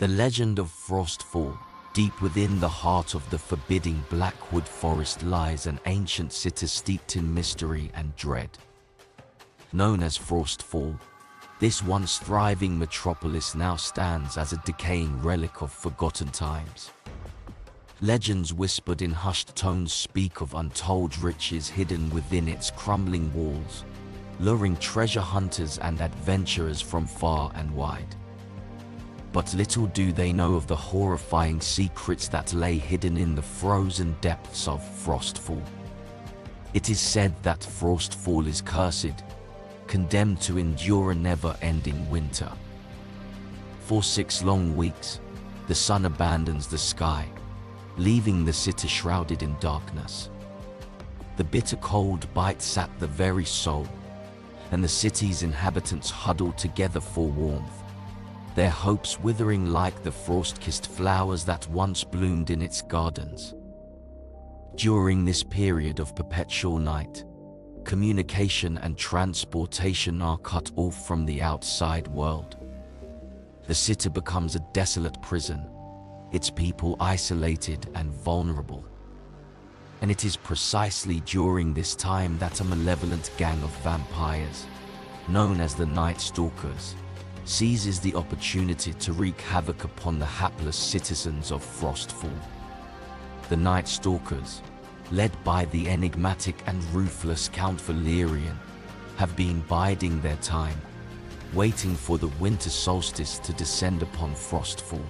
The legend of Frostfall. Deep within the heart of the forbidding Blackwood Forest lies an ancient city steeped in mystery and dread. Known as Frostfall, this once thriving metropolis now stands as a decaying relic of forgotten times. Legends whispered in hushed tones speak of untold riches hidden within its crumbling walls, luring treasure hunters and adventurers from far and wide. But little do they know of the horrifying secrets that lay hidden in the frozen depths of Frostfall. It is said that Frostfall is cursed, condemned to endure a never-ending winter. For 6 long weeks, the sun abandons the sky, leaving the city shrouded in darkness. The bitter cold bites at the very soul, and the city's inhabitants huddle together for warmth, their hopes withering like the frost-kissed flowers that once bloomed in its gardens. During this period of perpetual night, communication and transportation are cut off from the outside world. The city becomes a desolate prison, its people isolated and vulnerable. And it is precisely during this time that a malevolent gang of vampires, known as the Night Stalkers, seizes the opportunity to wreak havoc upon the hapless citizens of Frostfall. The Night Stalkers, led by the enigmatic and ruthless Count Valerian, have been biding their time, waiting for the winter solstice to descend upon Frostfall.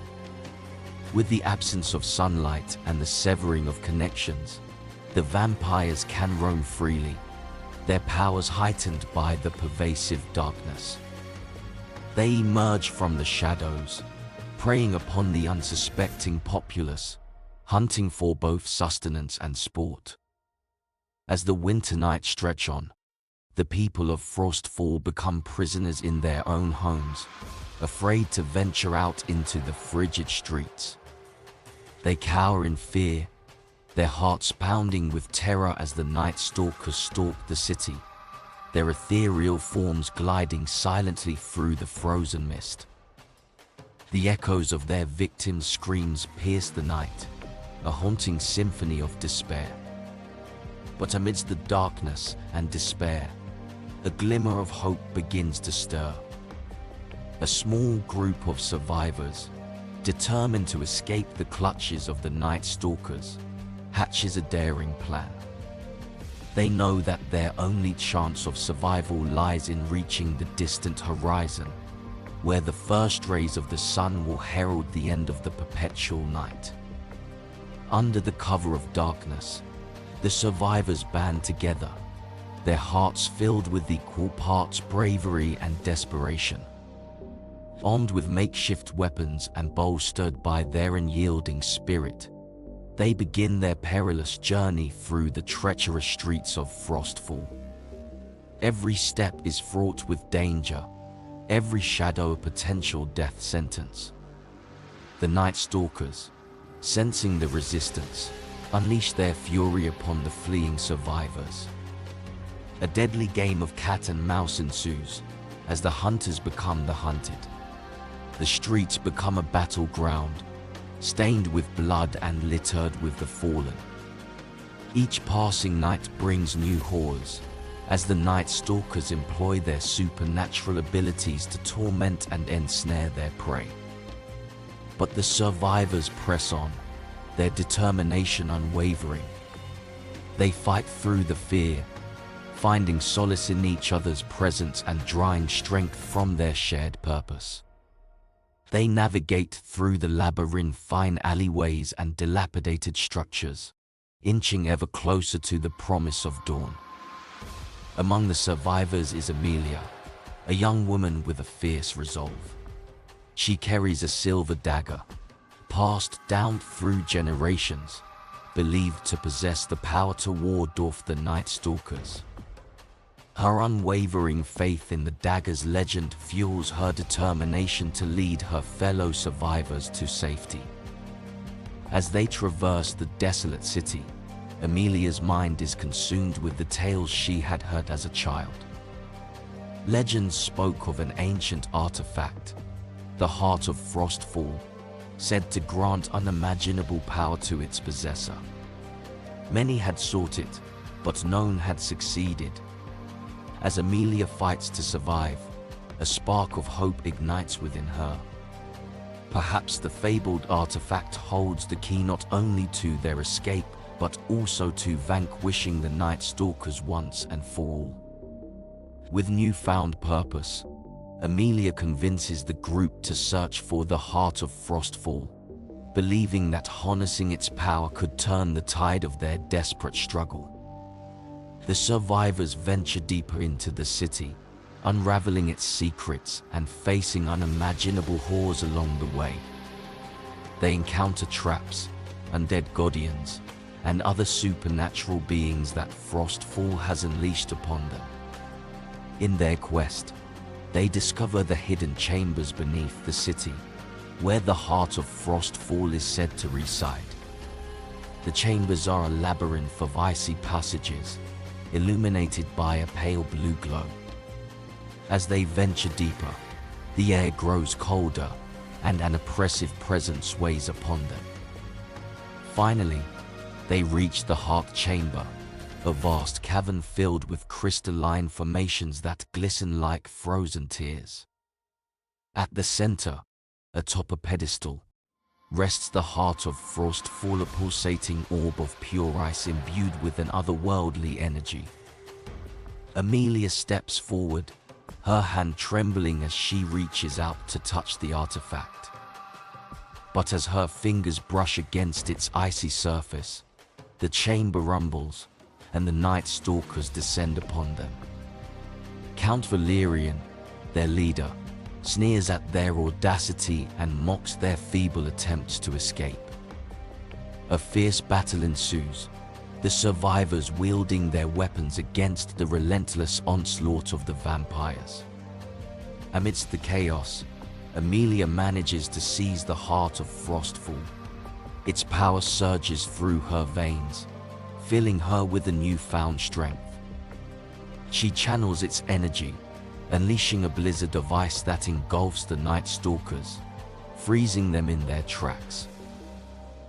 With the absence of sunlight and the severing of connections, the vampires can roam freely, their powers heightened by the pervasive darkness. They emerge from the shadows, preying upon the unsuspecting populace, hunting for both sustenance and sport. As the winter nights stretch on, the people of Frostfall become prisoners in their own homes, afraid to venture out into the frigid streets. They cower in fear, their hearts pounding with terror as the Night Stalkers stalk the city, their ethereal forms gliding silently through the frozen mist. The echoes of their victims' screams pierce the night, a haunting symphony of despair. But amidst the darkness and despair, a glimmer of hope begins to stir. A small group of survivors, determined to escape the clutches of the Night Stalkers, hatches a daring plan. They know that their only chance of survival lies in reaching the distant horizon, where the first rays of the sun will herald the end of the perpetual night. Under the cover of darkness, the survivors band together, their hearts filled with equal parts bravery and desperation. Armed with makeshift weapons and bolstered by their unyielding spirit, they begin their perilous journey through the treacherous streets of Frostfall. Every step is fraught with danger, every shadow a potential death sentence. The Night Stalkers, sensing the resistance, unleash their fury upon the fleeing survivors. A deadly game of cat and mouse ensues as the hunters become the hunted. The streets become a battleground, stained with blood and littered with the fallen. Each passing night brings new horrors, as the Night Stalkers employ their supernatural abilities to torment and ensnare their prey. But the survivors press on, their determination unwavering. They fight through the fear, finding solace in each other's presence and drawing strength from their shared purpose. They navigate through the labyrinthine alleyways and dilapidated structures, inching ever closer to the promise of dawn. Among the survivors is Amelia, a young woman with a fierce resolve. She carries a silver dagger, passed down through generations, believed to possess the power to ward off the Night Stalkers. Her unwavering faith in the dagger's legend fuels her determination to lead her fellow survivors to safety. As they traverse the desolate city, Amelia's mind is consumed with the tales she had heard as a child. Legends spoke of an ancient artifact, the heart of Frostfall, said to grant unimaginable power to its possessor. Many had sought it, but none had succeeded. As Amelia fights to survive, a spark of hope ignites within her. Perhaps the fabled artifact holds the key not only to their escape, but also to vanquishing the Night Stalkers once and for all. With newfound purpose, Amelia convinces the group to search for the heart of Frostfall, believing that harnessing its power could turn the tide of their desperate struggle. The survivors venture deeper into the city, unraveling its secrets and facing unimaginable horrors along the way. They encounter traps, undead guardians, and other supernatural beings that Frostfall has unleashed upon them. In their quest, they discover the hidden chambers beneath the city, where the heart of Frostfall is said to reside. The chambers are a labyrinth of icy passages, illuminated by a pale blue glow. As they venture deeper, the air grows colder, and an oppressive presence weighs upon them. Finally, they reach the Heart Chamber, a vast cavern filled with crystalline formations that glisten like frozen tears. At the center, atop a pedestal, rests the heart of Frostfall, a pulsating orb of pure ice imbued with an otherworldly energy. Amelia steps forward, her hand trembling as she reaches out to touch the artifact. But as her fingers brush against its icy surface, the chamber rumbles, and the Night Stalkers descend upon them. Count Valerian, their leader, sneers at their audacity and mocks their feeble attempts to escape. A fierce battle ensues, the survivors wielding their weapons against the relentless onslaught of the vampires. Amidst the chaos, Amelia manages to seize the heart of Frostfall. Its power surges through her veins, filling her with a newfound strength. She channels its energy, unleashing a blizzard of ice that engulfs the Night Stalkers, freezing them in their tracks.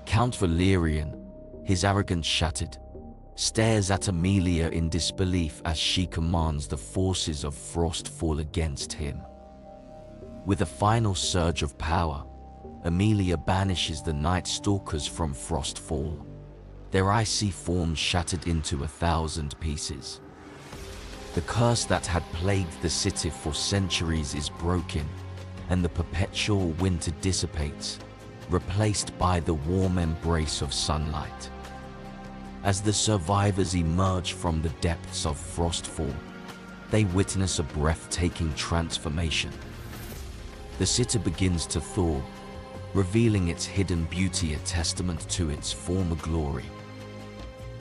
Count Valerian, his arrogance shattered, stares at Amelia in disbelief as she commands the forces of Frostfall against him. With a final surge of power, Amelia banishes the Night Stalkers from Frostfall, their icy forms shattered into 1,000 pieces. The curse that had plagued the city for centuries is broken, and the perpetual winter dissipates, replaced by the warm embrace of sunlight. As the survivors emerge from the depths of Frostfall, they witness a breathtaking transformation. The city begins to thaw, revealing its hidden beauty, a testament to its former glory.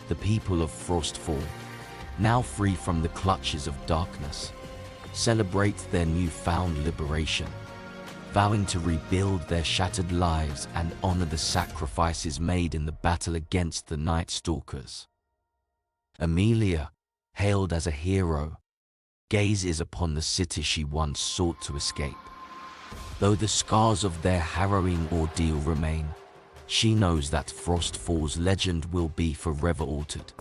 The people of Frostfall, now free from the clutches of darkness, celebrate their newfound liberation, vowing to rebuild their shattered lives and honor the sacrifices made in the battle against the Night Stalkers. Amelia, hailed as a hero, gazes upon the city she once sought to escape. Though the scars of their harrowing ordeal remain, she knows that Frostfall's legend will be forever altered.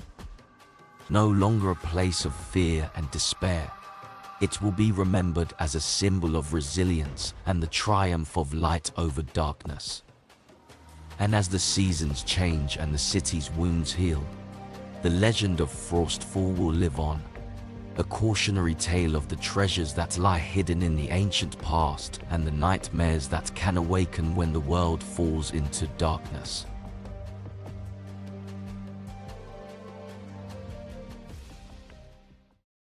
No longer a place of fear and despair, it will be remembered as a symbol of resilience and the triumph of light over darkness. And as the seasons change and the city's wounds heal, the legend of Frostfall will live on, a cautionary tale of the treasures that lie hidden in the ancient past and the nightmares that can awaken when the world falls into darkness.